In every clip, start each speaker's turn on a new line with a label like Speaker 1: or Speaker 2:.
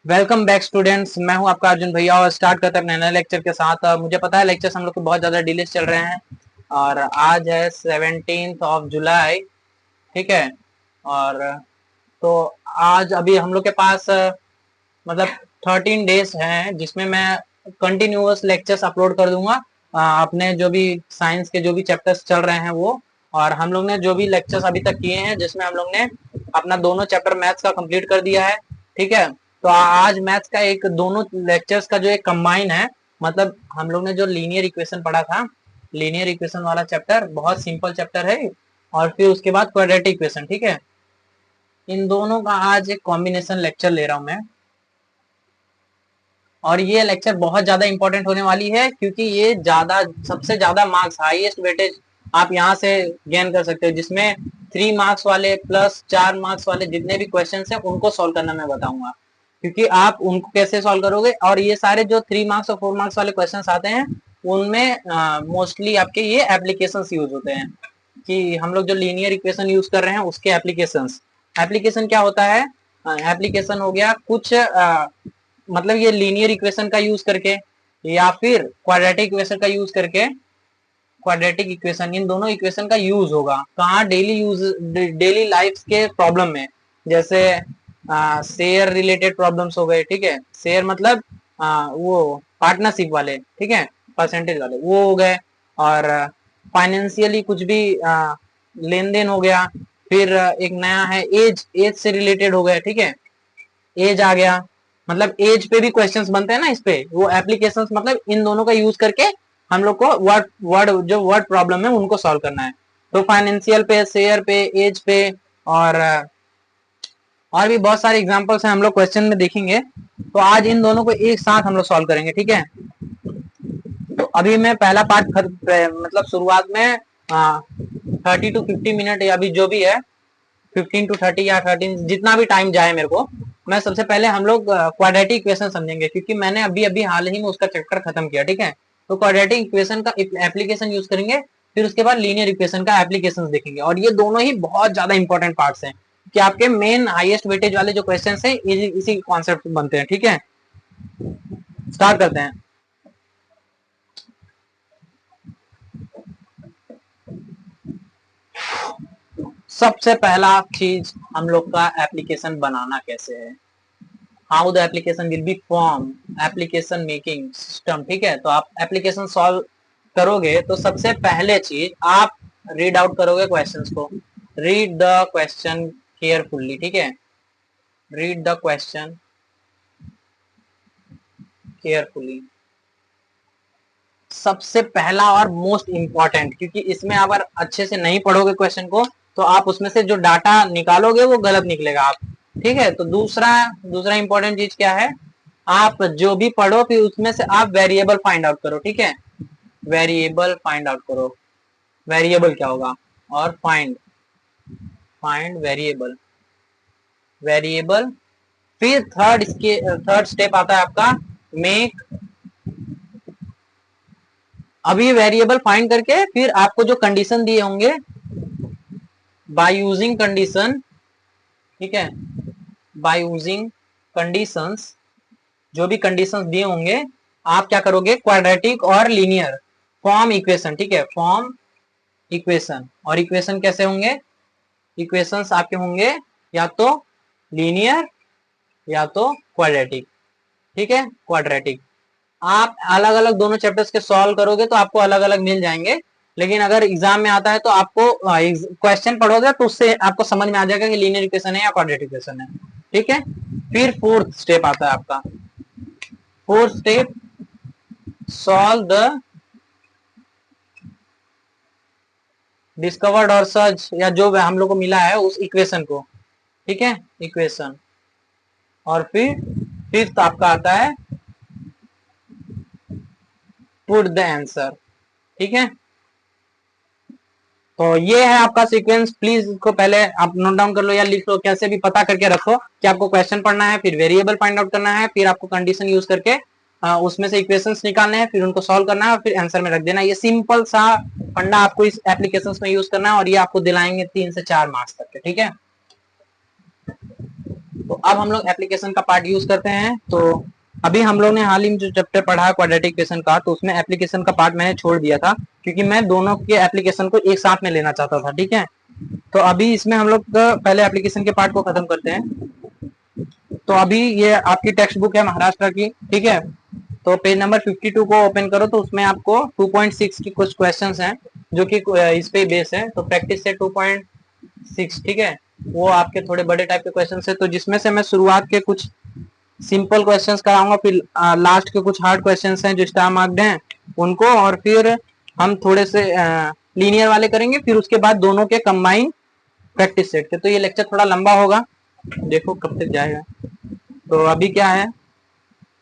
Speaker 1: Welcome back students. मैं हूं आपका अर्जुन भैया और स्टार्ट करते हैं अपने नए लेक्चर के साथ। मुझे पता है लेक्चर्स हम लोग के बहुत ज्यादा डिले चल रहे हैं और आज है 17th ऑफ जुलाई। ठीक है। और तो आज अभी हम लोग के पास मतलब 13 डेज हैं जिसमें मैं कंटिन्यूअस लेक्चर्स अपलोड कर दूंगा। अपने जो भी साइंस के जो भी चैप्टर्स चल रहे हैं वो, और हम लोग ने जो भी लेक्चर्स अभी तक किए हैं जिसमें हम लोग ने अपना दोनों चैप्टर मैथ्स का कंप्लीट कर दिया है। ठीक है। तो आज मैथ्स का एक दोनों लेक्चर्स का जो एक कंबाइन है, मतलब हम लोग ने जो लीनियर इक्वेशन पढ़ा था, लीनियर इक्वेशन वाला चैप्टर बहुत सिंपल चैप्टर है। और फिर उसके बाद क्वाड्रेटिक इक्वेशन। ठीक है। इन दोनों का आज एक कॉम्बिनेशन लेक्चर ले रहा हूं मैं, और ये लेक्चर बहुत ज्यादा इंपॉर्टेंट होने वाली है क्योंकि ये ज्यादा सबसे ज्यादा मार्क्स, हाईएस्ट वेटेज आप यहाँ से गेन कर सकते हो, जिसमें 3 मार्क्स वाले प्लस 4 मार्क्स वाले जितने भी क्वेश्चन हैं उनको सॉल्व करना मैं बताऊंगा। क्योंकि आप उनको कैसे सॉल्व करोगे, और ये सारे जो 3 मार्क्स और 4 मार्क्स वाले क्वेश्चन आते हैं उनमें मोस्टली आपके ये एप्लीकेशन यूज होते हैं। कि हम लोग जो लीनियर इक्वेशन यूज कर रहे हैं उसके एप्लीकेशंस। एप्लीकेशन क्या होता है? एप्लीकेशन हो गया कुछ मतलब ये लीनियर इक्वेशन का यूज करके या फिर क्वाड्रेटिक इक्वेशन का यूज करके, क्वाड्रेटिक इक्वेशन, इन दोनों इक्वेशन का यूज होगा कहाँ? डेली लाइफ के प्रॉब्लम में। जैसे शेयर रिलेटेड प्रॉब्लम्स हो गए। ठीक है। शेयर मतलब वो पार्टनरशिप वाले, ठीक है, परसेंटेज वाले वो हो गए। और फाइनेंशियली कुछ भी लेन देन हो गया। फिर एक नया है एज, एज से रिलेटेड हो गया। ठीक है। एज आ गया, मतलब एज पे भी क्वेश्चंस बनते हैं ना इस पे, वो एप्लीकेशंस, मतलब इन दोनों का यूज करके हम लोग को वर्ड प्रॉब्लम है उनको सॉल्व करना है। तो फाइनेंशियल पे, शेयर पे, एज पे, और और भी बहुत सारे एग्जांपल्स हैं हम लोग क्वेश्चन में देखेंगे। तो आज इन दोनों को एक साथ हम लोग सॉल्व करेंगे। ठीक है। तो अभी मैं पहला पार्ट मतलब शुरुआत में 30 to 50 मिनट या अभी जो भी है 15 to 30 या 13 जितना भी टाइम जाए मेरे को, मैं सबसे पहले हम लोग क्वाड्रेटिक इक्वेशन समझेंगे क्योंकि मैंने अभी अभी हाल ही में उसका चैप्टर खत्म किया। ठीक है। तो क्वाड्रेटिक इक्वेशन का एप्लीकेशन यूज करेंगे, फिर उसके बाद लीनियर इक्वेशन का एप्लीकेशन देखेंगे, और ये दोनों ही बहुत ज्यादा इंपॉर्टेंट पार्ट्स हैं कि आपके मेन हाईएस्ट वेटेज वाले जो क्वेश्चन है इसी कॉन्सेप्ट बनते हैं। ठीक है। स्टार्ट करते हैं। सबसे पहला चीज हम लोग का एप्लीकेशन बनाना कैसे है, how the application will be form, application making system. ठीक है। तो आप एप्लीकेशन सॉल्व करोगे तो सबसे पहले चीज आप रीड आउट करोगे क्वेश्चंस को। Read the question carefully. ठीक है। रीड द क्वेश्चन केयरफुली, सबसे पहला और मोस्ट इंपॉर्टेंट, क्योंकि इसमें अगर अच्छे से नहीं पढ़ोगे क्वेश्चन को तो आप उसमें से जो डाटा निकालोगे वो गलत निकलेगा आप। ठीक है। तो दूसरा दूसरा इंपॉर्टेंट चीज क्या है? आप जो भी पढ़ो फिर उसमें से आप वेरिएबल फाइंड आउट करो। ठीक है। वेरिएबल फाइंड आउट करो। वेरिएबल क्या होगा? और फाइंड, फाइंड वेरिएबल, वेरिएबल। फिर थर्ड स्टेप आता है आपका मेक। अभी वेरिएबल फाइंड करके फिर आपको जो कंडीशन दिए होंगे बाय यूजिंग कंडीशन, ठीक है, बाय यूजिंग कंडीशंस, जो भी कंडीशंस दिए होंगे आप क्या करोगे? क्वाड्रेटिक और लीनियर फॉर्म इक्वेशन। ठीक है। फॉर्म इक्वेशन, और इक्वेशन कैसे होंगे? इक्वेशंस आपके होंगे या तो लीनियर या तो क्वाड्रेटिक। ठीक है। क्वाड्रेटिक आप अलग अलग दोनों चैप्टर्स के सॉल्व करोगे तो आपको अलग अलग मिल जाएंगे, लेकिन अगर एग्जाम में आता है तो आपको क्वेश्चन पढ़ोगे तो उससे आपको समझ में आ जाएगा कि लीनियर इक्वेशन है या क्वाड्रेटिक इक्वेशन है। ठीक है। फिर फोर्थ स्टेप आता है आपका, fourth step solve the discovered और सर्च, या जो हम लोग को मिला है उस इक्वेशन को। ठीक है। इक्वेशन। और फिर फिफ्थ आपका आता है पुट द आंसर। ठीक है। तो ये है आपका सीक्वेंस। प्लीज इसको पहले आप नोट डाउन कर लो या लिख लो, कैसे भी पता करके रखो कि आपको क्वेश्चन पढ़ना है, फिर वेरिएबल फाइंड आउट करना है, फिर आपको कंडीशन यूज करके उसमें से इक्वेशंस निकालने हैं, फिर उनको सॉल्व करना है और फिर आंसर में रख देना है। ये सिंपल सा फंडा आपको इस एप्लीकेशन में यूज करना है और ये आपको दिलाएंगे 3 से 4 मार्क्स तक के। ठीक है। तो अब हम लोग एप्लीकेशन का पार्ट यूज करते हैं। तो अभी हम लोग ने हाल ही में जो चैप्टर पढ़ा क्वाड्रेटिक इक्वेशन का, तो उसमें एप्लीकेशन का पार्ट मैंने छोड़ दिया था क्योंकि मैं दोनों के एप्लीकेशन को एक साथ में लेना चाहता था। ठीक है, तो अभी इसमें हम लोग पहले एप्लीकेशन के पार्ट को खत्म करते हैं। तो अभी ये आपकी टेक्स्ट बुक है महाराष्ट्र की, ठीक है। तो पेज नंबर 52 को ओपन करो, तो उसमें आपको 2.6 की कुछ क्वेश्चंस हैं जो कि इस पे बेस है। तो प्रैक्टिस से 2.6, ठीक है, वो आपके थोड़े बड़े टाइप के क्वेश्चंस है। तो जिसमें से मैं शुरुआत के कुछ सिंपल क्वेश्चंस कराऊंगा, फिर लास्ट के कुछ हार्ड क्वेश्चंस हैं जो स्टार मार्क्ड हैं उनको, और फिर हम थोड़े से लीनियर वाले करेंगे, फिर उसके बाद दोनों के कंबाइन प्रैक्टिस सेट के। तो ये लेक्चर थोड़ा लंबा होगा, देखो कब तक जाएगा। तो अभी क्या है,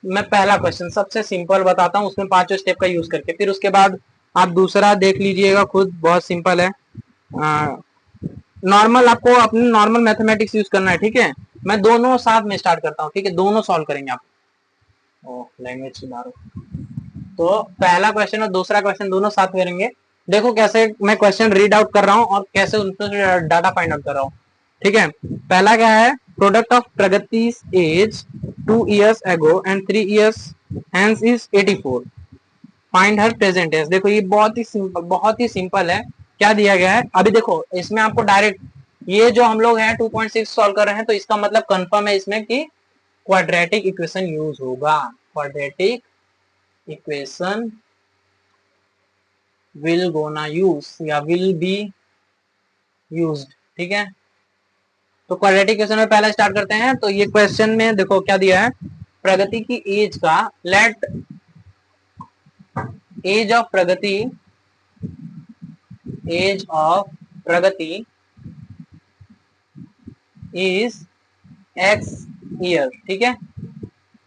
Speaker 1: मैं पहला क्वेश्चन सबसे सिंपल बताता हूँ, उसमें 5 स्टेप का यूज करके, फिर उसके बाद आप दूसरा देख लीजिएगा खुद, बहुत सिंपल है। नॉर्मल आपको अपने नॉर्मल मैथमेटिक्स यूज करना है, ठीक है। मैं दोनों साथ में स्टार्ट करता हूँ, ठीक है, दोनों सॉल्व करेंगे आप। लैंग्वेज सुधारो। तो पहला क्वेश्चन और दूसरा क्वेश्चन दोनों साथ करेंगे। देखो कैसे मैं क्वेश्चन रीड आउट कर रहा हूँ और कैसे उनसे डाटा फाइंड आउट कर रहा हूँ, ठीक है। पहला क्या है, product of Pragati age 2 years ago and 3 years hence is 84, find her present age. देखो ये बहुत ही सिंपल है। क्या दिया गया है, अभी देखो इसमें आपको डायरेक्ट ये जो हम लोग हैं 2.6 सॉल्व कर रहे हैं, तो इसका मतलब कंफर्म है इसमें कि क्वाड्रेटिक इक्वेशन यूज होगा। Quadratic equation will gonna use या विल बी यूज्ड, ठीक है। तो क्वाड्रेटिक क्वेश्चन में पहला स्टार्ट करते हैं। तो ये क्वेश्चन में देखो क्या दिया है, प्रगति की एज का, let age of Pragati, age of Pragati is x year, ठीक है।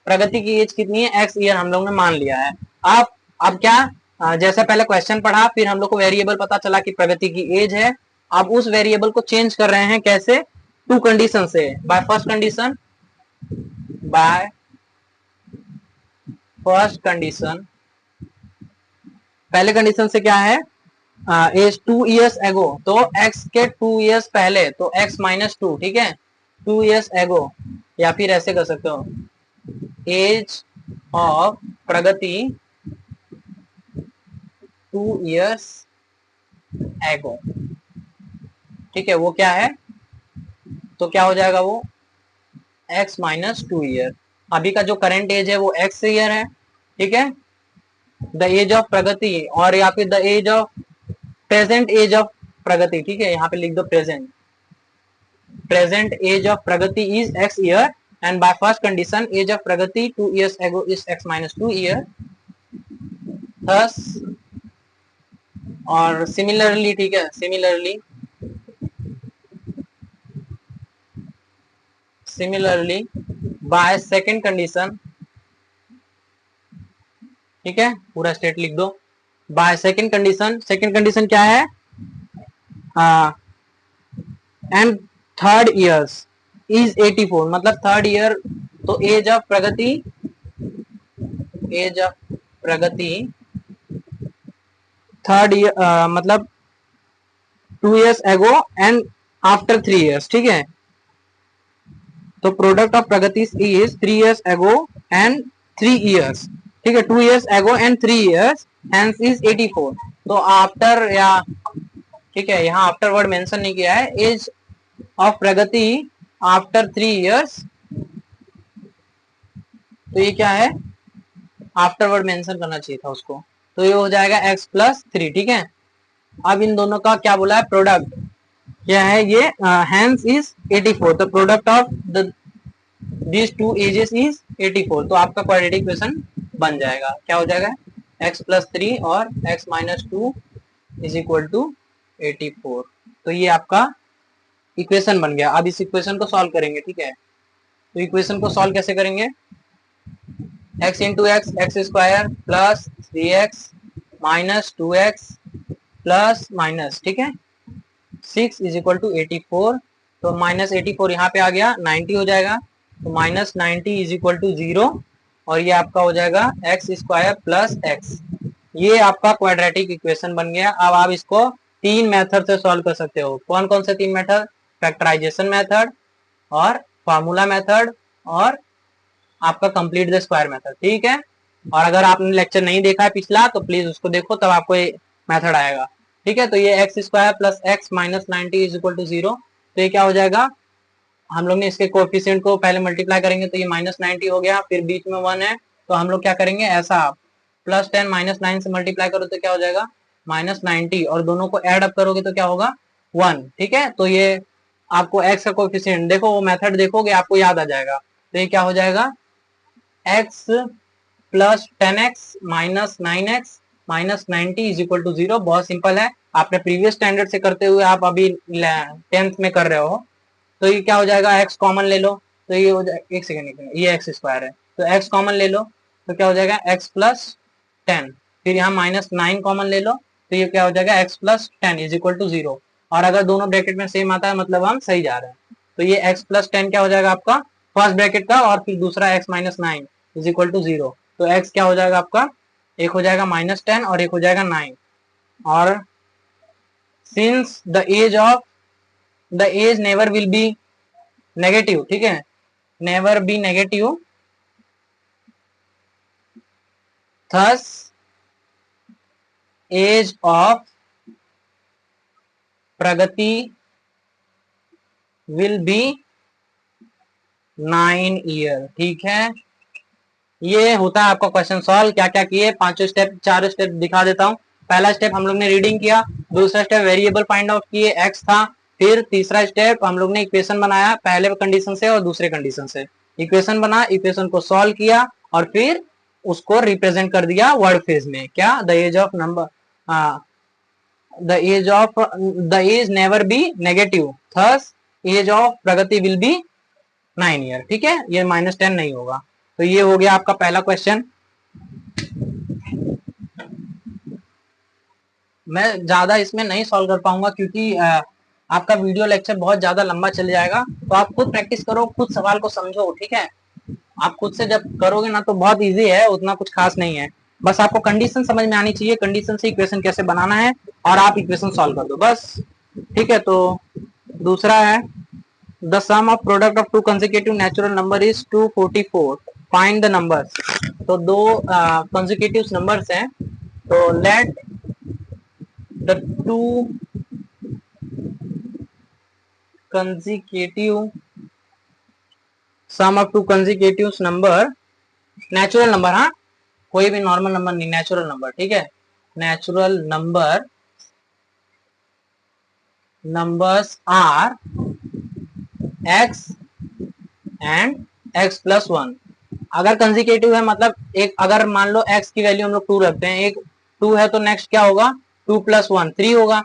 Speaker 1: प्रगति की एज कितनी है, एक्स ईयर हम लोग ने मान लिया है। अब क्या, जैसे पहले क्वेश्चन पढ़ा, फिर हम लोग को वेरिएबल पता चला कि प्रगति की एज है। अब उस वेरिएबल को चेंज कर रहे हैं, कैसे, 2 कंडीशन से। Bye first condition, bye first condition, पहले कंडीशन से क्या है, एज 2 years एगो, तो x के 2 years पहले, तो x माइनस 2, ठीक है, 2 years एगो। या फिर ऐसे कर सकते हो, एज ऑफ प्रगति 2 years एगो, ठीक है। वो क्या है, तो क्या हो जाएगा वो x माइनस 2 ईयर। अभी का जो करंट एज है वो x ईयर है, ठीक है। द एज ऑफ प्रगति, और या फिर the age of present age of Pragati, ठीक है, यहाँ पे लिख दो present, present age of Pragati is x year, and by first condition age of Pragati 2 years ago is x minus 2 year. Thus, और सिमिलरली, ठीक है, सिमिलरली बाय सेकेंड कंडीशन, ठीक है, पूरा स्टेट लिख दो। बाय सेकेंड कंडीशन क्या है, एंड थर्ड ईयर्स इज 84, मतलब थर्ड ईयर, तो age of Pragati, third year मतलब 2 years एगो एंड आफ्टर 3 years, ठीक है। तो product of Pragati is 3 years एगो एंड 3 years, ठीक है, 2 years एगो एंड 3 years हेंस इज 84। तो आफ्टर, या ठीक है, यहाँ आफ्टर वर्ड मेंशन नहीं किया है, age of Pragati after 3 years, तो ये क्या है, आफ्टर वर्ड मेंशन करना चाहिए था उसको। तो ये हो जाएगा x प्लस 3, ठीक है। अब इन दोनों का क्या बोला है, प्रोडक्ट क्या है, ये हेंस इज 84, तो product of this two ages is 84। तो आपका क्वाड्रेटिक इक्वेशन बन जाएगा, क्या हो जाएगा, x प्लस 3 और x minus 2 is equal to 84। तो ये आपका इक्वेशन बन गया। अब इस इक्वेशन को सॉल्व करेंगे, ठीक है। तो इक्वेशन को सॉल्व कैसे करेंगे, x into x, x square plus 3x minus 2x plus minus, ठीक है, 6 इज इक्वल टू 84। तो माइनस 84 यहाँ पे आ गया, 90 हो जाएगा, तो माइनस 90 इज इक्वल टू 0, और ये आपका हो जाएगा एक्स स्क्वायर प्लस एक्स। ये आपका क्वाड्रेटिक इक्वेशन बन गया। अब आप इसको 3 मेथड से सॉल्व कर सकते हो। कौन कौन से 3 मेथड, फैक्टराइजेशन मेथड और फार्मूला मेथड और आपका कंप्लीट द स्क्वायर मेथड, ठीक है। और अगर आपने लेक्चर नहीं देखा है पिछला तो प्लीज उसको देखो, तब आपको ये मेथड आएगा, ठीक है। तो ये x square plus x minus 90 is equal to 0, तो ये क्या हो जाएगा, हम लोग ने इसके कोएफिशिएंट को पहले मल्टीप्लाई करेंगे तो ये -90 हो गया, फिर बीच में 1 है तो हम लोग क्या करेंगे, ऐसा +10 -9 से मल्टीप्लाई करो तो क्या हो जाएगा -90, और दोनों को ऐड अप करोगे तो क्या होगा 1, ठीक है। तो ये आपको x का कोएफिशिएंट देखो, वो मेथड देखोगे आपको याद आ जाएगा। तो ये क्या हो जाएगा, x plus 10x minus 9x minus 90 is equal to 0। बहुत सिंपल है, आपने प्रीवियस स्टैंडर्ड से करते हुए आप अभी 10th में कर रहे हो। तो ये क्या हो जाएगा, x कॉमन ले लो तो ये हो जाएगा, एक सेकेंड, ये एक्स स्क्वायर है तो x कॉमन ले लो तो क्या हो जाएगा x प्लस 10, फिर यहाँ -9 कॉमन ले लो तो ये क्या हो जाएगा x plus 10 is equal to 0। और अगर दोनों ब्रैकेट में सेम आता है मतलब हम सही जा रहे हैं। तो ये x प्लस 10 क्या हो जाएगा आपका फर्स्ट ब्रैकेट का, और फिर दूसरा x minus 9 is equal to 0। तो x क्या हो जाएगा आपका, एक हो जाएगा -10 और एक हो जाएगा 9। और since the age never will be negative, ठीक है, never be negative, thus age of Pragati will be 9 year, ठीक है। ये होता है आपका क्वेश्चन सॉल्व। क्या क्या किए, पांचों स्टेप, चारों स्टेप दिखा देता हूँ। पहला स्टेप हम लोग ने रीडिंग किया, दूसरा स्टेप वेरिएबल फाइंड आउट किए, एक्स था, फिर तीसरा स्टेप हम लोग ने इक्वेशन बनाया पहले कंडीशन से और दूसरे कंडीशन से, इक्वेशन बना, इक्वेशन को सॉल्व किया और फिर उसको रिप्रेजेंट कर दिया वर्ड फेज में, क्या, the age of number, the age never be negative, thus age of Pragati will be 9 year, ठीक है। ये -10 नहीं होगा। तो ये हो गया आपका पहला क्वेश्चन। मैं ज्यादा इसमें नहीं सॉल्व कर पाऊंगा क्योंकि आपका वीडियो लेक्चर बहुत ज्यादा लंबा चल जाएगा। तो आप खुद प्रैक्टिस करो, खुद सवाल को समझो, ठीक है। आप खुद से जब करोगे ना तो बहुत इजी है, उतना कुछ खास नहीं है। बस आपको कंडीशन समझ में आनी चाहिए, कंडीशन से इक्वेशन कैसे बनाना है और आप इक्वेशन सॉल्व कर दो बस, ठीक है। तो दूसरा है, the sum of product of two consecutive natural number is 244, find the numbers. तो दो कंसेक्यूटिव नंबर्स हैं, तो let the two consecutive sum of two consecutive number, natural number, हाँ कोई भी नॉर्मल नंबर नहीं, नेचुरल नंबर, ठीक है। Natural number numbers are x and x plus 1। अगर कंसेक्यूटिव है मतलब एक, अगर मान लो x की वैल्यू हम लोग 2 रखते हैं, एक 2 है तो नेक्स्ट क्या होगा 2 प्लस 1 3 होगा,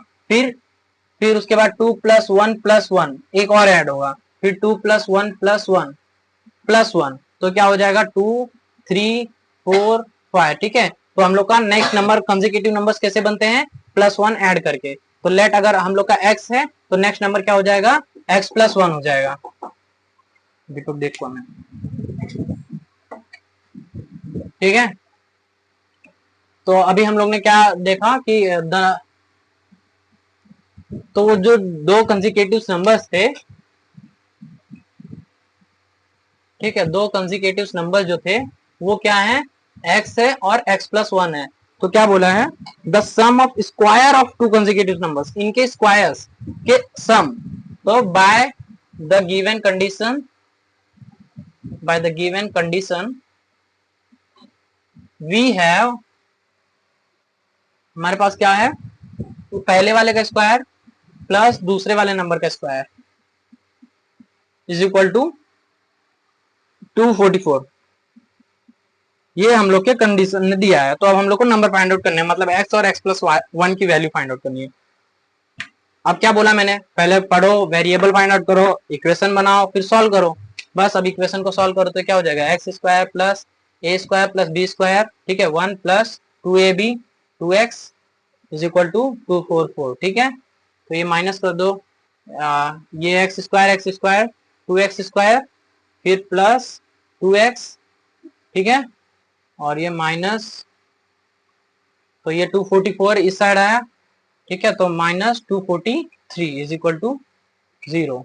Speaker 1: फिर उसके बाद 2 प्लस 1 प्लस 1 एक और ऐड होगा, फिर 2 प्लस 1 प्लस 1 प्लस 1, तो क्या हो जाएगा 2 3 4 5, ठीक है। तो हम लोग का नेक्स्ट नंबर कंसेक्यूटिव नंबर्स कैसे बनते हैं, +1 ऐड करके। तो लेट अगर हम लोग का x है तो नेक्स्ट नंबर क्या हो जाएगा x प्लस 1 हो जाएगा। देखो मैं, ठीक है। तो अभी हम लोग ने क्या देखा कि तो वो जो दो कंसेक्यूटिव नंबर्स थे, ठीक है, दो कंसेक्यूटिव नंबर जो थे वो क्या है, x है और x प्लस 1 है। तो क्या बोला है, the sum of square of two consecutive numbers, इनके स्क्वायर्स के सम। तो by the given condition, by the given condition we have, हमारे पास क्या है, तो पहले वाले का स्क्वायर प्लस दूसरे वाले नंबर का स्क्वायर इज इक्वल टू 244। ये हम लोग के कंडीशन ने दिया है। तो अब हम लोग को नंबर फाइंड आउट करने हैं, मतलब x और x प्लस 1 की वैल्यू फाइंड आउट करनी है। अब क्या बोला मैंने, पहले पढ़ो, वेरिएबल फाइंड आउट करो, इक्वेशन बनाओ, फिर सॉल्व करो। बस अब इक्वेशन को सॉल्व करो तो क्या हो जाएगा, एक्स स्क्वायर प्लस ए स्क्वायर प्लस बी स्क्वायर, ठीक है, 1 plus 2ab 2x is equal to 244, ठीक है। तो ये माइनस कर दो, ये एक्स स्क्वायर 2x स्क्वायर, फिर प्लस 2x, ठीक है, और ये माइनस, तो ये 244 इस साइड आया, ठीक है, तो -243 इज इक्वल टू 0।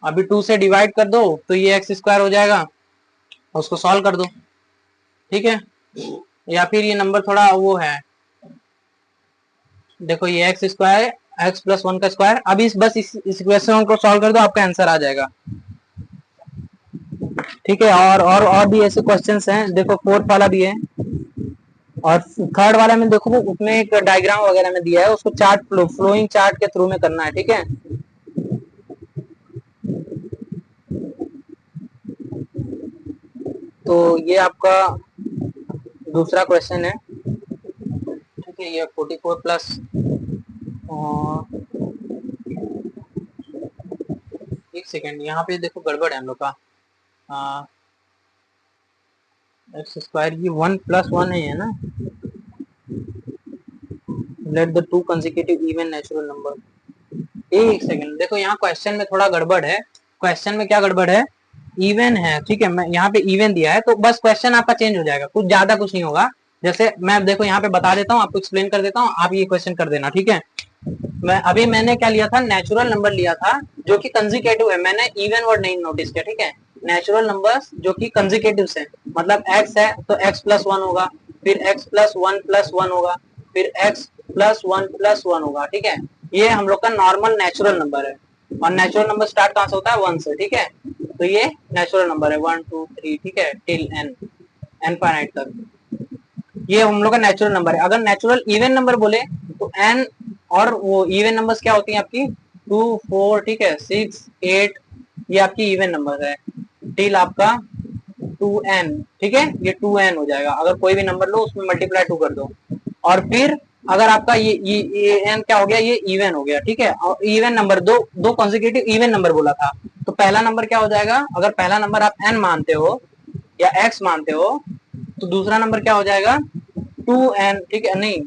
Speaker 1: अभी 2 से डिवाइड कर दो तो ये एक्स स्क्वायर हो जाएगा, उसको सॉल्व कर दो, ठीक है। या फिर ये नंबर थोड़ा वो है, देखो ये एक्स स्क्वायर एक्स प्लस 1 का स्क्वायर। अभी बस इस इक्वेशन को सॉल्व कर दो, आपका आंसर आ जाएगा, ठीक है। और भी ऐसे क्वेश्चंस हैं, देखो फोर्थ वाला भी है, और थर्ड वाला में देखो उसमें एक डायग्राम वगैरह में दिया है, उसको चार्ट फ्लोइंग चार्ट के थ्रू में करना है, ठीक है। तो ये आपका दूसरा क्वेश्चन है, ठीक है। ये 44 प्लस, एक सेकेंड, यहाँ पे देखो गड़बड़ है हम लोग का, एक्स स्क्वायर की 1 प्लस 1 है ना, late the to consecutive even natural number. एक सेकंड, देखो यहाँ क्वेश्चन में थोड़ा गड़बड़ है। क्वेश्चन में क्या गड़बड़ है, इवन है, ठीक है। मैं यहाँ पे इवन दिया है, तो बस क्वेश्चन आपका चेंज हो जाएगा, कुछ ज्यादा कुछ नहीं होगा। जैसे मैं देखो यहाँ पे बता देता हूँ, आपको एक्सप्लेन कर देता हूँ, आप ये क्वेश्चन कर देना, ठीक है। मैंने क्या लिया था, नेचुरल नंबर लिया था जो कि कंसेक्यूटिव है, मैंने इवन वर्ड नहीं नोटिस किया, ठीक है। नेचुरल नंबर्स जो कि कंसेक्यूटिव है, मतलब एक्स है तो एक्स प्लस 1 होगा, फिर एक्स प्लस 1 प्लस 1 होगा, फिर एक्स प्लस 1 प्लस 1 होगा, ठीक है। ये हम लोग का नॉर्मल नेचुरल नंबर है, और नेचुरल नंबर स्टार्ट कहां से होता है, 1 से, ठीक है। तो ये नेचुरल नंबर है 1 2 3, ठीक है, टिल एन, एन फाइनाइट तक, ये हम लोग का नेचुरल नंबर है। अगर नेचुरल इवन नंबर बोले तो एन, और वो इवन नंबर्स क्या होती हैं आपकी, 2 4, ठीक है, 6 8, ये आपकी इवन नंबर है, टिल आपका 2n, ठीक है। ये 2n हो जाएगा, अगर कोई भी नंबर लो उसमें मल्टीप्लाई 2 कर दो, और फिर अगर आपका ये n क्या हो गया, ये इवन हो गया, ठीक है। और इवन नंबर दो कॉन्जिक्यूटिव इवन नंबर बोला था, तो पहला नंबर क्या हो जाएगा, अगर पहला नंबर आप n मानते हो या x मानते हो, तो दूसरा नंबर क्या हो जाएगा 2n, ठीक है, नहीं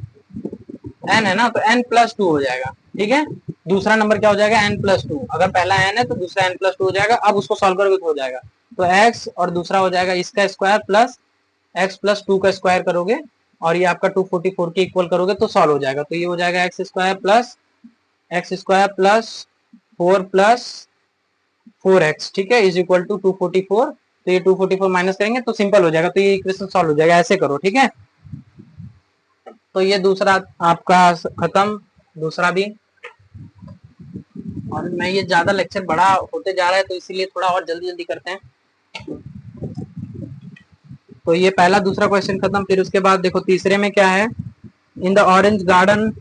Speaker 1: n है ना, तो n प्लस 2 हो जाएगा, ठीक है। दूसरा नंबर क्या हो जाएगा n प्लस 2, अगर पहला n है तो दूसरा n प्लस 2 हो जाएगा। अब उसको सॉल्व करोगे तो हो जाएगा, तो x और दूसरा हो जाएगा इसका स्क्वायर प्लस x प्लस 2 का स्क्वायर करोगे, और ये आपका 244 के इक्वल करोगे तो सॉल्व हो जाएगा। तो ये हो जाएगा x square plus 4 plus 4x, ठीक है, इज इक्वल टू 244। तो ये 244 माइनस करेंगे तो सिंपल हो जाएगा, तो ये इक्वेशन सॉल्व हो जाएगा, ऐसे करो, ठीक है। तो ये दूसरा आपका खत्म, दूसरा भी। और मैं ये ज्यादा लेक्चर बड़ा होते जा रहा है तो इसीलिए थोड़ा और जल्दी जल्दी करते हैं। तो ये पहला दूसरा क्वेश्चन खत्म, फिर उसके बाद देखो तीसरे में क्या है, in the orange garden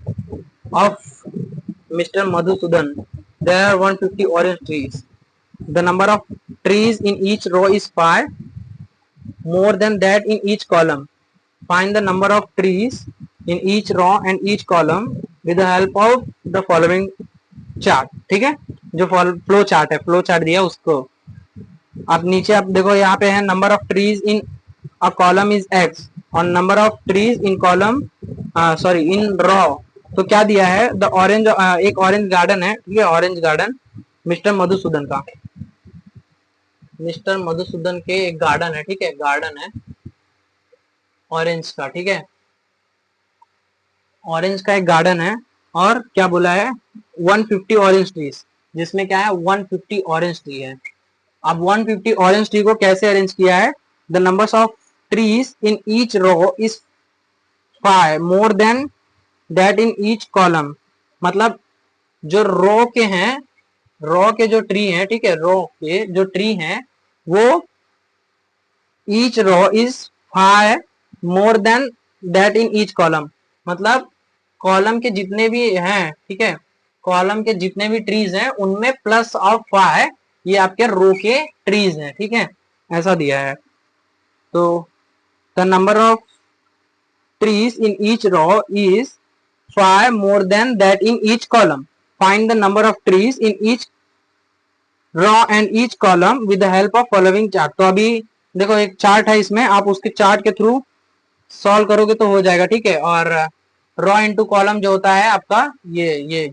Speaker 1: of mister Madhusudan there are 150 orange trees, the number of trees in each row is 5 more than that in each column, find the number of trees in each row and each column with the help of the following chart, ठीक है। जो flow chart है, flow chart दिया उसको आप नीचे आप देखो, यहाँ पे है number of trees in a column is x, और number of trees in column, sorry in raw, तो क्या दिया है, द ऑरेंज, एक ऑरेंज गार्डन है, ठीक है, ऑरेंज गार्डन मिस्टर मधुसूदन का, मिस्टर मधुसूदन के एक गार्डन है, ठीक है, गार्डन है ऑरेंज का, ठीक है, ऑरेंज का एक गार्डन है, और क्या बोला है 150 ऑरेंज ट्रीज, जिसमें क्या है 150 ऑरेंज ट्री है। अब 150 ऑरेंज ट्री को कैसे अरेंज किया है, the numbers of trees in each row is 5 more than that in each column, मतलब जो रो के हैं, रो के जो ट्री हैं, ठीक है, रो के जो ट्री हैं वो each row is 5 more than that in each column, मतलब कॉलम के जितने भी हैं, ठीक है, कॉलम के जितने भी ट्रीज हैं उनमें प्लस ऑफ 5 ये आपके रो के ट्रीज हैं, ठीक है, ऐसा दिया है। तो the number of trees in each row is 5 more than that in each column, find the number of trees in each row and each column with the help of following chart। तो अभी देखो एक chart है इसमें, आप उसके chart के through solve करोगे तो हो जाएगा, ठीक है। और रॉ इंटू कॉलम जो होता है आपका ये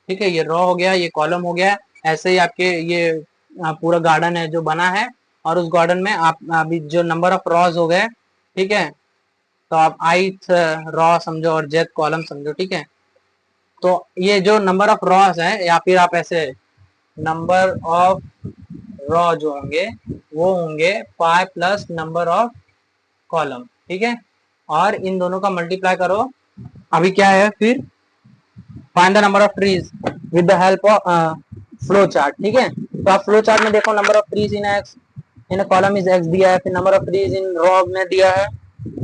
Speaker 1: ठीक है, ये रॉ हो गया, ये कॉलम हो गया, ऐसे ही आपके ये पूरा गार्डन है जो बना है, और उस गार्डन में आप अभी जो नंबर ऑफ रॉज हो गए, ठीक है, तो आप ith रॉ समझो और jth कॉलम समझो, ठीक है। तो ये जो नंबर ऑफ रॉस है, या फिर आप ऐसे नंबर ऑफ रॉ जो होंगे वो होंगे 5 प्लस नंबर ऑफ कॉलम, ठीक है। और इन दोनों का मल्टीप्लाई करो। अभी क्या है फिर, find the number of trees with the help of flow chart, ठीक है। तो आप फ्लो चार्ट में देखो number of trees in x in column is x दिया है, फिर number of trees in raw में दिया है,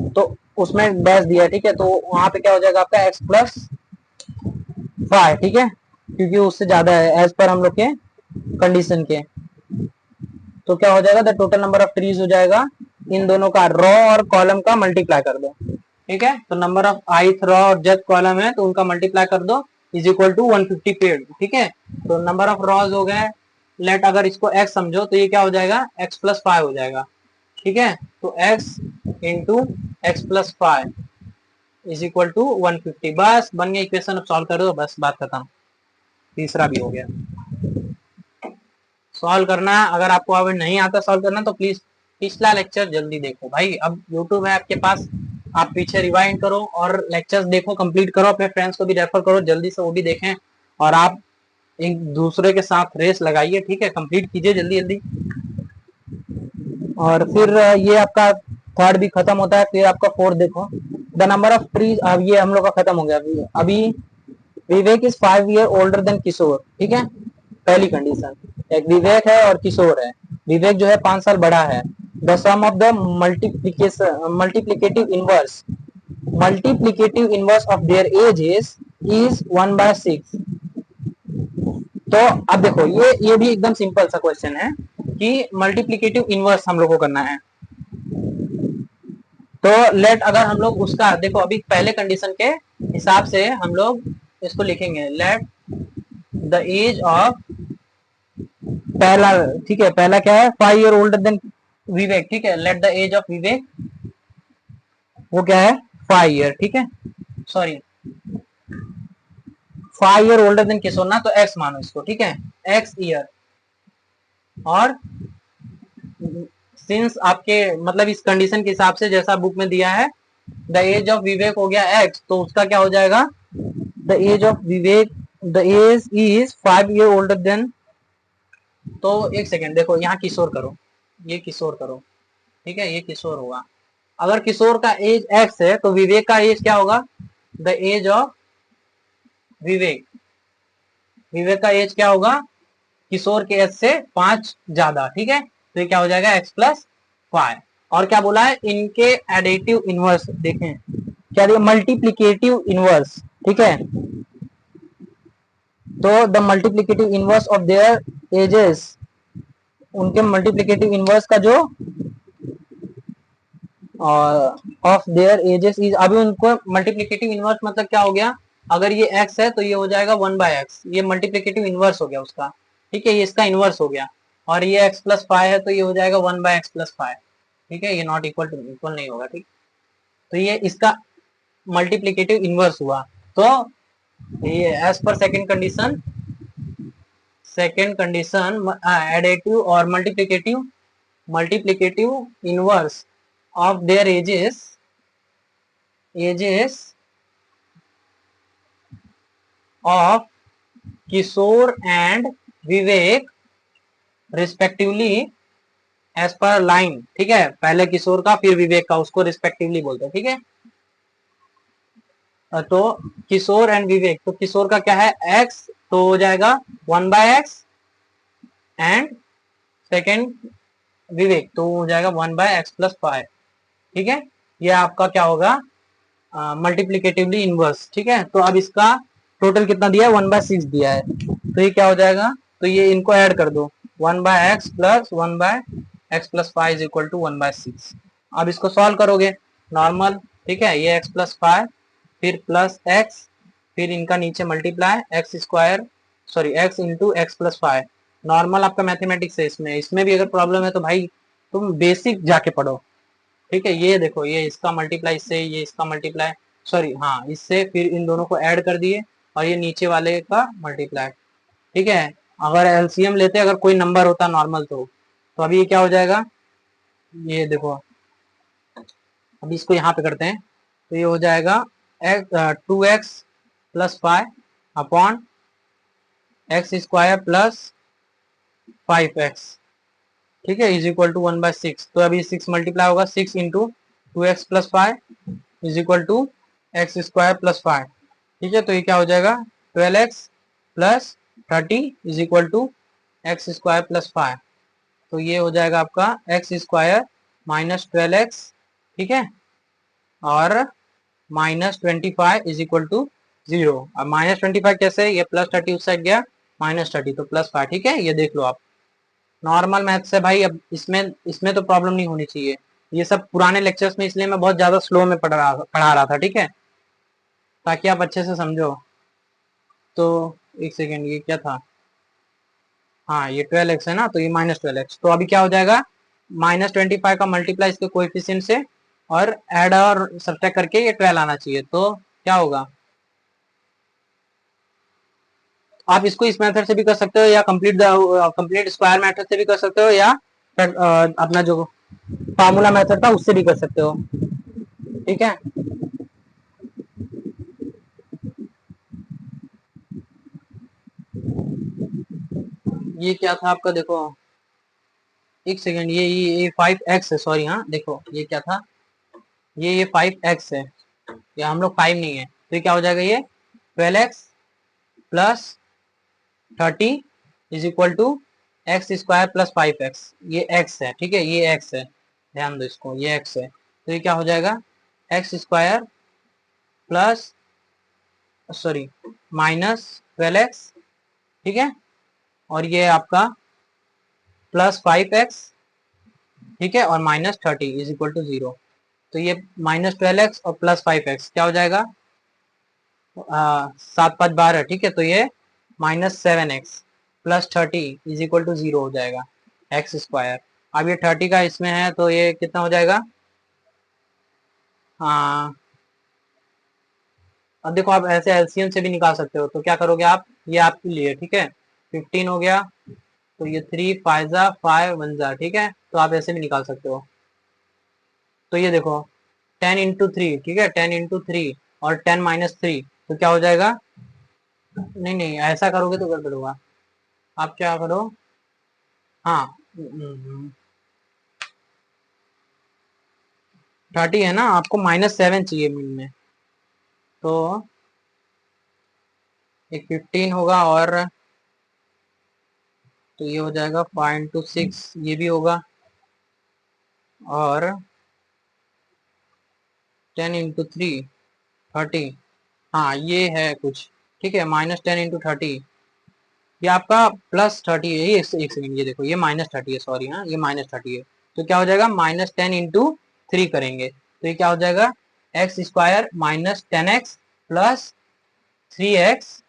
Speaker 1: तो उसमें डैश दिया है, ठीक है। तो वहां पे क्या हो जाएगा आपका एक्स प्लस 5, ठीक है, क्योंकि उससे ज्यादा है एज पर हम लोग के कंडीशन के। तो क्या हो जाएगा, the total number of trees हो जाएगा, इन दोनों का रॉ और कॉलम का मल्टीप्लाई कर दो, ठीक है। तो नंबर ऑफ ith रॉ और jth कॉलम है तो उनका मल्टीप्लाई कर दो, इज इक्वल टू 150 पेड़, ठीक है। तो नंबर ऑफ रॉज हो गए, लेट अगर इसको x समझो तो ये क्या हो जाएगा, x प्लस 5 हो जाएगा, ठीक है। तो x into x plus 5 is equal to 150, बस बन गया इक्वेशन। अब सॉल्व कर दो, बस बात खत्म, तीसरा भी हो गया। सॉल्व करना, अगर आपको अभी नहीं आता सॉल्व करना तो प्लीज पिछला लेक्चर जल्दी देखो भाई, अब यूट्यूब है आपके पास, आप पीछे रिवाइंड करो और लेक्चर्स देखो, कंप्लीट करो, अपने फ्रेंड्स को भी रेफर करो जल्दी से, वो भी देखें, और आप एक दूसरे के साथ रेस लगाइए, ठीक है, कंप्लीट कीजिए जल्दी जल्दी। और फिर ये आपका थर्ड भी खत्म होता है, फिर आपका फोर्थ देखो, द नंबर ऑफ ट्रीज, अब ये हम लोग का खत्म हो गया। अभी विवेक इज 5 ईयर ओल्डर देन किशोर, ठीक है, पहली कंडीशन। एक विवेक है और किशोर है, विवेक जो है 5 साल बड़ा है। The sum of the multiplicative inverse of their age is 1/6। तो अब देखो ये भी एकदम सिंपल सा क्वेश्चन है कि मल्टीप्लीकेटिव इनवर्स हम लोग को करना है। तो लेट अगर हम लोग उसका देखो, अभी पहले कंडीशन के हिसाब से हम लोग इसको लिखेंगे, लेट द एज ऑफ पहला, ठीक है, पहला क्या है, 5 ईयर ओल्डर देन विवेक, ठीक है, लेट द एज ऑफ विवेक वो क्या है 5 ईयर, ठीक है, सॉरी 5 ईयर ओल्डर देन किशोर ना, तो एक्स मानो इसको, ठीक है, एक्स ईयर। और सिंस आपके मतलब इस कंडीशन के हिसाब से जैसा बुक में दिया है, द एज ऑफ विवेक हो गया एक्स, तो उसका क्या हो जाएगा, the age of Vivek, the age is 5 year older than, तो एक सेकेंड देखो यहाँ किशोर करो, ये किशोर करो, ठीक है, ये किशोर होगा। अगर किशोर का एज एक्स है तो विवेक का एज क्या होगा, द एज ऑफ विवेक, विवेक का एज क्या होगा किशोर के एज से 5 ज्यादा, ठीक है। तो ये क्या हो जाएगा एक्स प्लस 5। और क्या बोला है, इनके एडिटिव इनवर्स देखें, क्या दिया, मल्टीप्लीकेटिव इनवर्स, ठीक है। तो the multiplicative inverse of there edges, उनके मल्टीप्लीकेटिव इनवर्स का जो ऑफ देयर एजेस इज, अभी उनको मल्टीप्लीकेटिव इनवर्स मतलब क्या हो गया, अगर ये x है तो ये हो जाएगा 1/x, ये मल्टीप्लीकेटिव इनवर्स हो गया उसका, ठीक है, ये इसका इनवर्स हो गया। और ये x प्लस 5 है तो ये हो जाएगा 1/x प्लस 5, ठीक है, ये नॉट इक्वल टू, इक्वल नहीं होगा, ठीक। तो ये इसका मल्टीप्लीकेटिव इनवर्स हुआ। तो ये एज पर सेकेंड कंडीशन एडिटिव और multiplicative inverse of their ages of Kishore and Vivek respectively as per line, ठीक है, पहले किशोर का फिर विवेक का, उसको रिस्पेक्टिवली बोलते हैं, ठीक है। तो किशोर एंड विवेक, तो किशोर का क्या है x, तो हो जाएगा 1/x, एंड सेकेंड विवेक तो हो जाएगा 1/x प्लस 5, ठीक है। ये आपका क्या होगा, मल्टीप्लीकेटिवली इनवर्स, ठीक है। तो अब इसका टोटल कितना दिया है, 1/6 दिया है, तो ये क्या हो जाएगा, तो ये इनको ऐड कर दो, 1/x plus 1/x plus 5 is equal to 1/6। अब इसको सॉल्व करोगे नॉर्मल, ठीक है, ये x प्लस 5 फिर प्लस x, फिर इनका नीचे multiply x square, sorry x into x plus 5, normal आपका मैथमेटिक्स है, इसमें भी अगर प्रॉब्लम है तो भाई तुम बेसिक जाके पढ़ो, ठीक है। ये देखो, ये इसका मल्टीप्लाई इससे, ये इसका मल्टीप्लाई, सॉरी हाँ इससे, फिर इन दोनों को ऐड कर दिए, और ये नीचे वाले का मल्टीप्लाई, ठीक है। अगर एलसीएम लेते अगर कोई नंबर होता नॉर्मल तो अभी ये क्या हो जाएगा, ये देखो अभी इसको यहाँ पे करते हैं, तो ये हो जाएगा 2x plus 5 upon x square plus 5x, ठीक है, इज इक्वल टू 1/6। तो अभी 6 मल्टीप्लाई होगा, 6 into 2x plus 5 is equal to x square plus 5, ठीक है। तो ये क्या हो जाएगा 12x plus 30 is equal to x square plus 5। तो ये हो जाएगा आपका एक्स स्क्वायर माइनस 12x, ठीक है, और माइनस 25 इज इक्वल टू 0। अब माइनस 25 कैसे, ये प्लस 30 उस साइड गया, माइनस 30 तो प्लस 5, ठीक है। ये देख लो आप, नॉर्मल मैथ से भाई। अब इसमें इसमें तो प्रॉब्लम नहीं होनी चाहिए। ये सब पुराने लेक्चर्स में इसलिए मैं बहुत ज्यादा स्लो में पढ़ा रहा था, ठीक है, ताकि आप अच्छे से समझो। तो एक सेकेंड, ये क्या था, हाँ ये 12x है ना, तो ये माइनस 12x। तो अभी क्या हो जाएगा, माइनस 25 का मल्टीप्लाई इसके कोएफिशिएंट से और ऐड और सब्ट्रैक्ट करके ये 12 आना चाहिए। तो क्या होगा, आप इसको इस मेथड से भी कर सकते हो, या कंप्लीट स्क्वायर मेथड से भी कर सकते हो, या अपना जो फार्मूला मेथड था उससे भी कर सकते हो, ठीक है। ये क्या था आपका, देखो एक सेकेंड, ये 5x है, सॉरी, हाँ देखो ये क्या था, ये 5x है, या हम लोग 5 नहीं है, तो ये क्या हो जाएगा, ये 12x plus 30 is equal to x square plus 5x। ये x है, ठीक है, ये x है, ध्यान दो इसको, ये x है। तो ये क्या हो जाएगा x square plus, sorry, minus 12x, ठीक है, और ये आपका प्लस 5x, ठीक है, और माइनस 30 इज इक्वल टू 0। तो ये माइनस 12x और प्लस 5x क्या हो जाएगा, 7×5 = 12, ठीक है। तो ये minus 7x plus 30 is equal to 0 हो जाएगा एक्स स्क्वायर। अब ये 30 का इसमें है, तो ये कितना हो जाएगा, हाँ अब देखो आप ऐसे एलसीएम से भी निकाल सकते हो। तो क्या करोगे आप, ये आपके लिए, ठीक है, 15 हो गया, तो ये 3 5 ज़ा 5 1 ज़ा, ठीक है। तो आप ऐसे भी निकाल सकते हो। तो ये देखो 10 इंटू 3, ठीक है, 10 इंटू 3 और 10 - 3, तो क्या हो जाएगा, नहीं नहीं ऐसा करोगे तो गड़बड़ होगा। आप क्या करो, हाँ 30 है ना, आपको -7 चाहिए मिड में, तो एक 15 होगा, और तो ये हो जाएगा 5 × 6, ये भी होगा, और 10 इंटू 3 30, हाँ ये है कुछ, ठीक है, -10 × 30, ये आपका +30 है। ये एक सेकंड, ये देखो ये -30 है, सॉरी, हाँ ये -30 है। तो क्या हो जाएगा -10 × 3 करेंगे, तो ये क्या हो जाएगा x square -10x plus 3x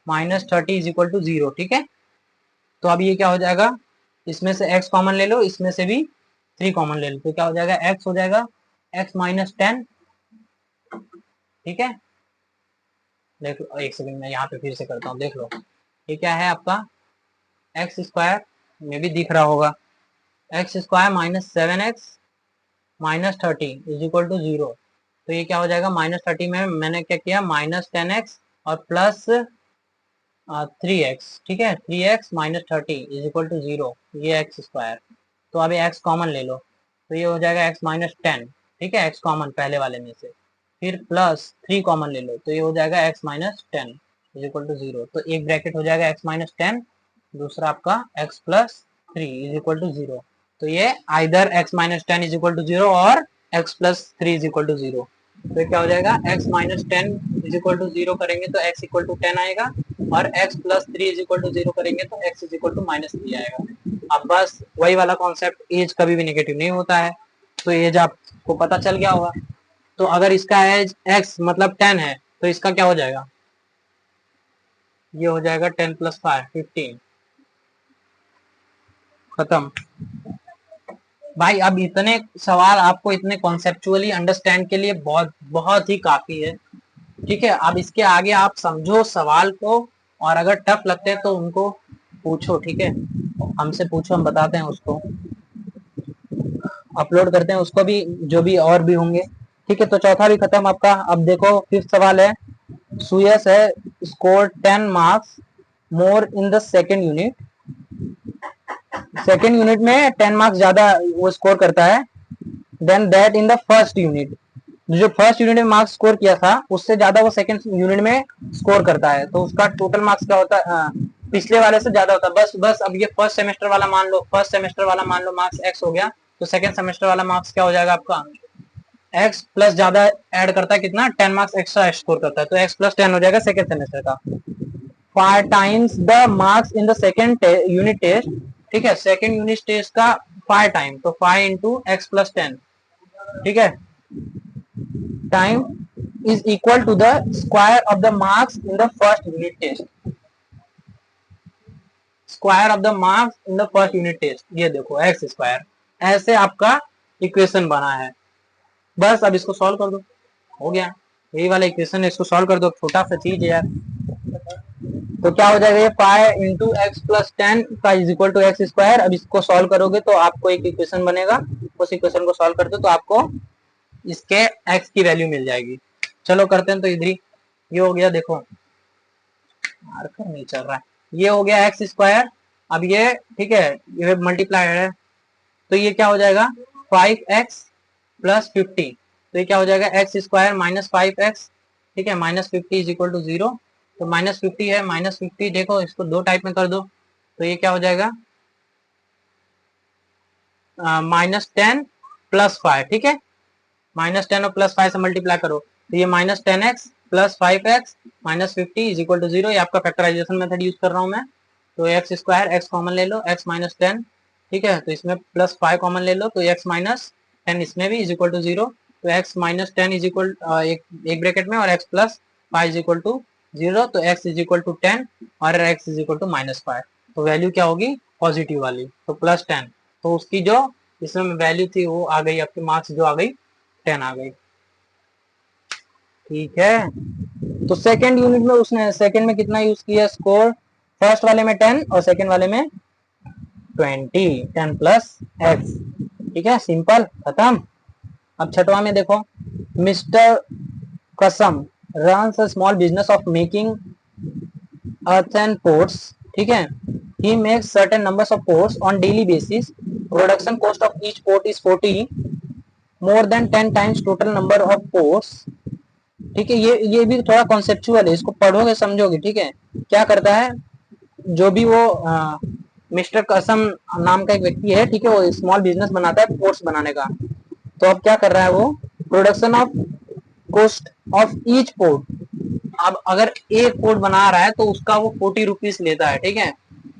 Speaker 1: -30 is equal to 0, ठीक है। तो अब ये क्या हो जाएगा, इसमें से x कॉमन ले लो, इसमें से भी 3 कॉमन ले लो, तो क्या हो जाएगा x हो जाएगा x -10, ठीक है। देख लो एक सेकंड, मैं यहाँ पे फिर से करता हूँ, देख लो ये क्या है आपका एक्स स्क्वायर में भी दिख रहा होगा, x square -7x -30 is equal to 0। तो ये क्या हो जाएगा, -30 में मैंने क्या किया, -10x और प्लस 3x, ठीक है, 3x -30 इज इक्वल टू 0, ये एक्स स्क्वायर। तो अभी x कॉमन ले लो, तो ये हो जाएगा x -10, ठीक है, x कॉमन पहले वाले में से, फिर प्लस 3 कॉमन ले लो, तो ये हो जाएगा x -10 इज इक्वल टू 0। तो एक ब्रैकेट हो जाएगा x -10, दूसरा आपका x + 3 इज इक्वल टू 0। तो ये either x -10 is equal to 0 और x + 3 इज इक्वल टू 0। तो क्या हो जाएगा x -10 इज इक्वल टू 0 करेंगे तो x इक्वल टू 10 आएगा, और x + 3 इज इक्वल टू 0 करेंगे तो x इज इक्वल टू -3 आएगा। अब बस वही वाला कॉन्सेप्ट, एज कभी भी नेगेटिव नहीं होता है, तो एज आपको पता चल गया होगा। तो अगर इसका एज x मतलब 10 है, तो इसका क्या हो जाएगा, ये हो जाएगा 10 + 5 15, खत्म। भाई अब इतने सवाल आपको इतने कॉन्सेप्चुअली अंडरस्टैंड के लिए बहुत बहुत ही काफी है, ठीक है। अब इसके आगे आप समझो सवाल को, और अगर टफ लगते हैं तो उनको पूछो, ठीक है, हमसे पूछो, हम बताते हैं उसको, अपलोड करते हैं उसको भी, जो भी और भी होंगे, ठीक है। तो चौथा भी खत्म आपका। अब देखो फिफ्थ सवाल है, सुयस है score 10 marks more in the second unit, second unit में 10 मार्क्स ज्यादा वो स्कोर करता है than that in the first unit. जो फर्स्ट यूनिट में मार्क्स स्कोर किया था उससे ज्यादा वो सेकंड यूनिट में स्कोर करता है, तो उसका टोटल मार्क्स क्या होता है, पिछले वाले से ज्यादा होता है। बस अब ये फर्स्ट सेमेस्टर वाला मान लो, फर्स्ट सेमेस्टर वाला मान लो मार्क्स x हो गया, तो सेकंड सेमेस्टर वाला मार्क्स क्या हो जाएगा आपका x प्लस ज्यादा ऐड करता है कितना 10 मार्क्स एक्स्ट्रा स्कोर करता है, तो x प्लस 10 हो जाएगा सेकंड सेमेस्टर का। 5 times the marks in the second unit test, ठीक है, सेकंड यूनिट टेस्ट का 5 टाइम, तो 5 इंटू एक्स प्लस 10, ठीक है, time is equal to the square of the marks in the first unit test, square of the marks in the first unit test. ये देखो x square, ऐसे आपका equation बना है। बस अब इसको सॉल्व कर दो, हो गया, यही वाला इक्वेशन है, इसको सॉल्व कर दो, छोटा सा चीज है यार। तो क्या हो जाएगा ये 5 इंटू एक्स प्लस 10 का is equal to x square. अब इसको सॉल्व करोगे तो आपको एक इक्वेशन बनेगा, उस इक्वेशन को सॉल्व करते तो आपको इसके एक्स की वैल्यू मिल जाएगी। चलो करते हैं, तो इधर ही ये हो गया, देखो मार्कर नहीं चल रहा है, ये हो गया एक्स स्क्वायर। अब ये ठीक है, ये मल्टीप्लाइड है, तो ये क्या हो जाएगा 5x प्लस 50, तो ये क्या हो जाएगा एक्स स्क्वायर माइनस 5x, ठीक है, माइनस 50 इज इक्वल टू 0, तो माइनस 50 है, माइनस 50 देखो इसको दो टाइप में कर दो, तो ये क्या हो जाएगा -10 प्लस 5, ठीक है, -10 और प्लस 5 से मल्टीप्लाई करो, तो ये -10x plus 5x minus 50 is equal to 0। ये आपका फैक्टराइजेशन मेथड यूज कर रहा हूँ मैं, तो एक्स स्क्वायर, एक्स कॉमन ले लो, x माइनस 10, ठीक है, तो इसमें प्लस 5 कॉमन ले लो, तो x माइनस 10 इसमें भी इज इक्वल टू 0, तो x माइनस 10 इज इक्वल एक ब्रैकेट में और x plus 5 is equal to 0, तो x इज इक्वल टू 10 और x इज इक्वल टू -5, तो वैल्यू क्या होगी पॉजिटिव वाली, तो +10, तो उसकी जो इसमें वैल्यू थी वो आ गई, आपके मार्क्स जो आ गई 10 आ गई, ठीक है। तो सेकंड यूनिट में उसने सेकंड में कितना यूज किया स्कोर, फर्स्ट वाले में 10 और सेकंड वाले में 20, 10 प्लस एक्स, ठीक है, सिंपल खत्म। अब छठवा में देखो, मिस्टर कसम runs a small business of making earthen pots, ठीक है, he makes certain numbers of pots on daily basis, production cost of each pot is 40, more than 10 times total number of pots, ठीक है, ये भी थोड़ा conceptual है, इसको पढ़ोगे समझोगे, ठीक है। क्या करता है, जो भी वो मिस्टर कसम नाम का एक व्यक्ति है, ठीक है, वो स्मॉल बिजनेस बनाता है पोर्ट्स बनाने का, तो अब क्या कर रहा है वो, production of cost of each port, अब अगर एक पोर्ट बना रहा है तो उसका वो 40 रुपीज लेता है, ठीक है,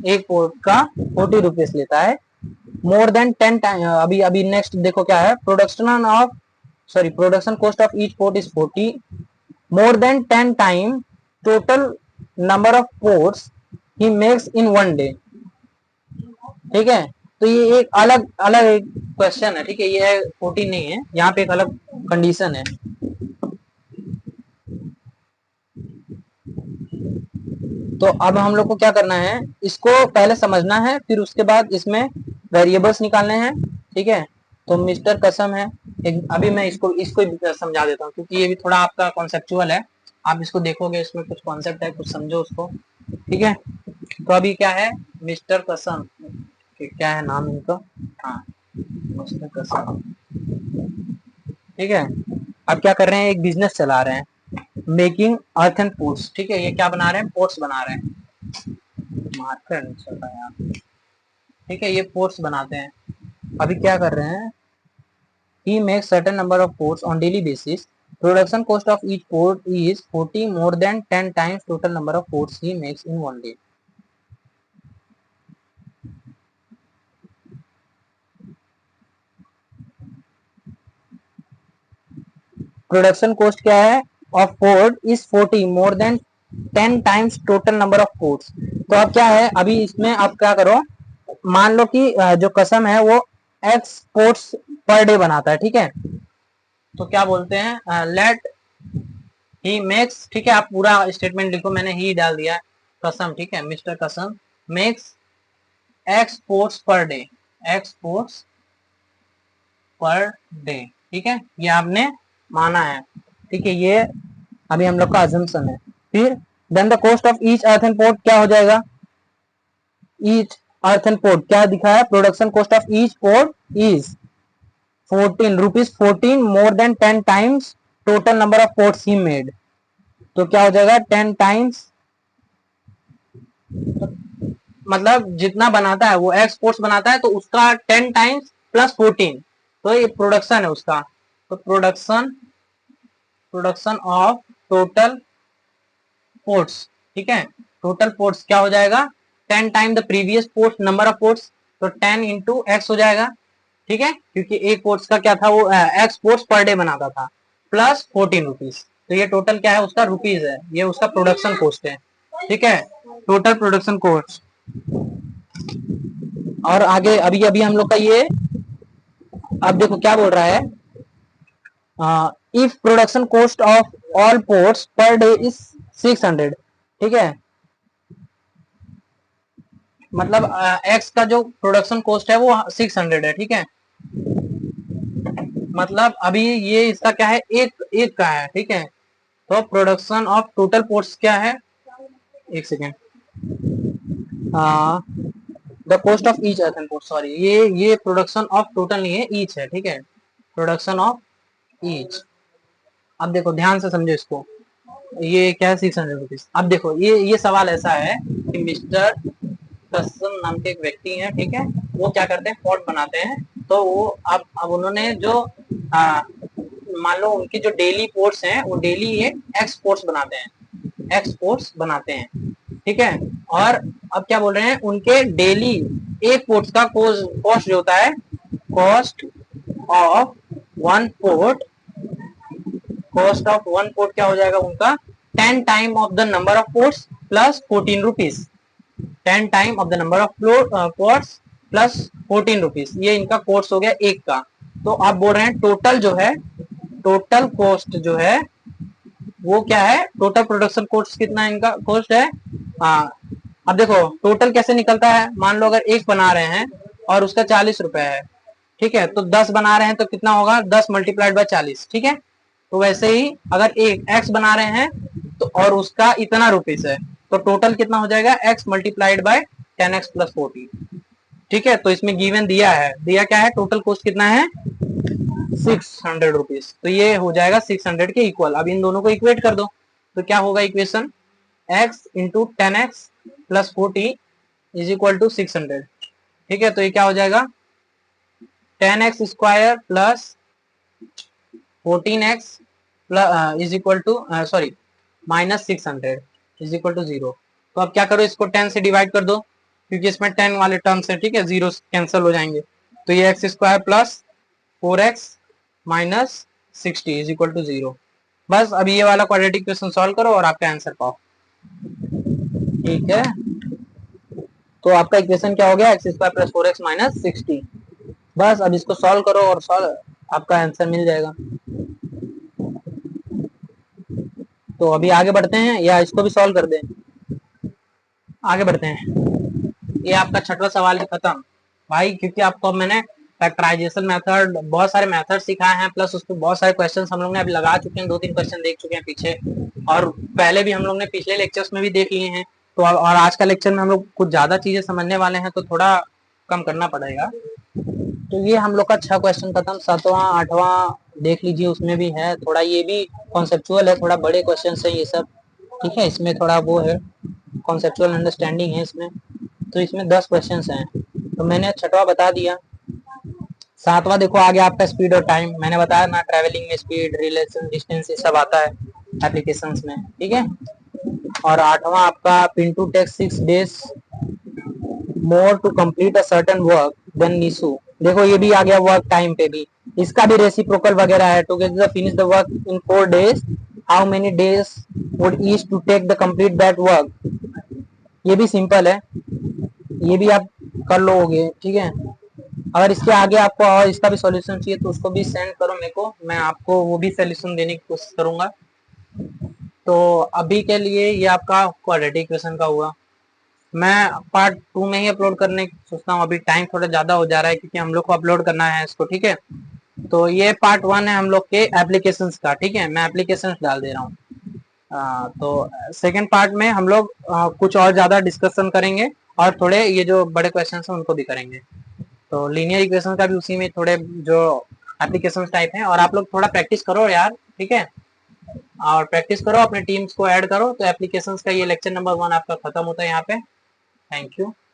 Speaker 1: एक पोर्ट का 40 रुपीज लेता है, मोर देन 10 टाइम। अभी अभी नेक्स्ट देखो क्या है, production cost of each pot is 40, more than 10 time total number of ports he makes in one day, ठीक है, तो ये एक अलग अलग क्वेश्चन है, ठीक है, ये 14 नहीं है, यहाँ पे एक अलग कंडीशन है। तो अब हम लोग को क्या करना है, इसको पहले समझना है, फिर उसके बाद इसमें वेरिएबल्स निकालने हैं, ठीक है। तो मिस्टर कसम है, अभी मैं इसको समझा देता हूँ, क्योंकि ये भी थोड़ा आपका कॉन्सेप्चुअल है, आप इसको देखोगे इसमें कुछ कॉन्सेप्ट है, कुछ समझो उसको, ठीक है। तो अभी क्या है, मिस्टर कसम, क्या है नाम इनका, हाँ मिस्टर कसम, ठीक है। अब क्या कर रहे हैं, एक बिजनेस चला रहे हैं, मेकिंग अर्थन पोर्ट्स, ठीक है, ये क्या बना रहे हैं, पोर्ट्स बना रहे हैं, मार्कर नहीं चल रहा है यहाँ, ठीक है, ये पोर्ट्स बनाते हैं। अभी क्या कर रहे हैं, he makes certain number of ports on daily basis, production cost of each port is 40, more than 10 times total number of ports he makes in one day। Production cost क्या है of port is 40, more than 10 times total number of ports. तो अब क्या है, अभी इसमें आप क्या करो, मान लो कि जो कसम है वो एक्स पोर्ट्स पर डे बनाता है, ठीक है, तो क्या बोलते हैं, लेट ही मेक्स, ठीक है, आप पूरा स्टेटमेंट लिखो, मैंने ही डाल दिया, कसम, ठीक है, मिस्टर कसम makes x ports per day, x ports per day, ठीक है, ये आपने माना है, ठीक है, ये अभी हम लोग का अजम्पशन है। फिर then the cost of each earthen pot क्या हो जाएगा, ईच अर्थन पोर्ट क्या दिखा है, production cost of each pot is 14 rupees 14 more than 10 times total number of pots he made. तो क्या हो जाएगा 10 टाइम्स, मतलब जितना बनाता है वो एक्सपोर्ट्स बनाता है तो उसका 10 टाइम्स प्लस 14, तो ये प्रोडक्शन है उसका। तो प्रोडक्शन ऑफ टोटल पोर्ट्स, ठीक है, टोटल पोर्ट्स क्या हो जाएगा 10 time the previous ports number of ports, तो 10 इंटू एक्स हो जाएगा, ठीक है, क्योंकि एक पोर्ट्स का क्या था वो एक्स पोर्ट्स पर डे बनाता था, प्लस 14 रुपीज। तो ये टोटल क्या है उसका रुपीज है, ये उसका प्रोडक्शन कॉस्ट है, ठीक है, टोटल प्रोडक्शन कॉस्ट। और आगे अभी अभी हम लोग का ये, अब देखो क्या बोल रहा है, if production cost of all ports per day is 600, ठीक है, मतलब एक्स का जो प्रोडक्शन कॉस्ट है वो 600 है, ठीक है, मतलब अभी ये इसका क्या है एक का है, ठीक है, तो प्रोडक्शन ऑफ टोटल पोर्ट्स क्या है, एक second, the cost of each earthen port, sorry ये प्रोडक्शन ऑफ टोटल नहीं है, ईच है, ठीक है, प्रोडक्शन ऑफ ईच। अब देखो ध्यान से समझो इसको, ये क्या है 600 रुपीज। अब देखो ये सवाल ऐसा है कि मिस्टर कसम नाम के एक व्यक्ति हैं, ठीक है, वो क्या करते हैं पॉट बनाते हैं, तो वो अब उन्होंने जो मान लो उनकी जो डेली पोर्ट्स हैं वो डेली ये एक्सपोर्ट्स बनाते हैं, एक्सपोर्ट्स बनाते हैं, ठीक है, और अब क्या बोल रहे हैं उनके डेली एक पोर्ट्स का कॉस्ट जो होता है, cost of one port, cost of one port क्या हो जाएगा उनका 10 time of the number of ports plus 14 rupees, 10 time of the number of ports plus 14 rupees, ये इनका कोर्स हो गया एक का। तो आप बोल रहे हैं टोटल जो है, टोटल कॉस्ट जो है वो क्या है, टोटल प्रोडक्शन कॉस्ट कितना इनका कॉस्ट है। अब देखो टोटल कैसे निकलता है, मान लो अगर एक बना रहे हैं और उसका 40 रुपए है, ठीक है, तो 10 बना रहे हैं तो कितना होगा 10 मल्टीप्लाइड बाय 40, ठीक है, तो वैसे ही अगर एक एक्स बना रहे हैं तो और उसका इतना रुपीस है तो टोटल कितना हो जाएगा x multiplied by 10x plus 40, ठीक है, तो इसमें गिवन दिया है, दिया क्या है टोटल कॉस्ट कितना है 600 रुपीज, तो ये हो जाएगा 600 के इक्वल। अब इन दोनों को इक्वेट कर दो तो क्या होगा equation, x into 10x plus 40 is equal to 600, ठीक है, तो ये क्या हो जाएगा 10x square plus 14x is equal to sorry minus 600 is equal to 0। तो अब क्या करो इसको 10 से डिवाइड कर दो क्योंकि इसमें 10 वाले टर्म्स हैं, ठीक है, जीरो कैंसिल हो जाएंगे, तो ये x square plus 4x minus 60 is equal to 0। बस अब ये वाला क्वाड्रेटिक इक्वेशन सॉल्व करो और आपका आंसर पाओ, ठीक है, तो आपका इक्वेशन क्या हो गया x square plus 4x minus 60। बस अब इसको सॉल्व करो और सॉल्व आपका आंसर मिल जाएगा। तो अभी आगे बढ़ते हैं या इसको भी सॉल्व कर दें, आगे बढ़ते हैं। ये आपका छठवां सवाल भी खत्म भाई, क्योंकि आपको मैंने फैक्टराइजेशन मेथड बहुत सारे मेथड सिखाए हैं, प्लस उसमें बहुत सारे क्वेश्चंस हम लोग ने अभी लगा चुके हैं, 2-3 क्वेश्चन देख चुके हैं पीछे, और पहले भी हम लोग ने पिछले लेक्चर्स में भी देख लिए हैं, तो और आज का लेक्चर में हम लोग कुछ ज्यादा चीजें समझने वाले हैं तो थोड़ा कम करना पड़ेगा। तो ये हम लोग का 6 क्वेश्चन खत्म, 7वां 8वां देख लीजिए, उसमें भी है थोड़ा, ये भी कॉन्सेप्चुअल है, थोड़ा बड़े क्वेश्चन है ये सब, ठीक है, इसमें थोड़ा वो है कॉन्सेप्चुअल अंडरस्टैंडिंग है इसमें, तो इसमें 10 क्वेश्चन हैं, तो मैंने 6वां बता दिया। 7वां देखो आगे आपका स्पीड और टाइम, मैंने बताया ना ट्रैवलिंग में स्पीड रिलेशन डिस्टेंस ये सब आता है एप्लीकेशंस में, ठीक है, और 8वां आपका Pintu takes 6 days more to complete a certain work than Nisu, देखो ये भी आ गया वर्क टाइम पे भी, इसका भी रेसिप्रोकल वगैरह है, to get the finish the work in 4 days how many days would each to take the complete that work, ये भी सिंपल है, ये भी आप कर लोगे, ठीक है, अगर इसके आगे आपको और इसका भी सॉल्यूशन चाहिए तो उसको भी सेंड करो मेरे को, मैं आपको वो भी सॉल्यूशन देने की कोशिश करूंगा। तो अभी के लिए ये आपका क्वाड्रेटिक इक्वेशन का हुआ, मैं पार्ट 2 में ही अपलोड करने की सोचता हूँ, अभी टाइम थोड़ा ज्यादा हो जा रहा है क्योंकि हम लोग को अपलोड करना है इसको, ठीक है, तो ये पार्ट 1 है हम लोग के एप्लीकेशंस का, ठीक है, मैं एप्लीकेशंस डाल दे रहा हूँ। तो सेकंड पार्ट में हम लोग कुछ और ज्यादा डिस्कशन करेंगे और थोड़े ये जो बड़े क्वेश्चन हैं उनको भी करेंगे। तो लीनियर इक्वेशन का भी उसी में थोड़े जो एप्लीकेशन टाइप हैं, और आप लोग थोड़ा प्रैक्टिस करो यार, ठीक है। और प्रैक्टिस करो, अपने टीम्स को ऐड करो, तो एप्लीकेशंस का ये लेक्चर नंबर 1 आपका खत्म होता है यहाँ पे। Thank you.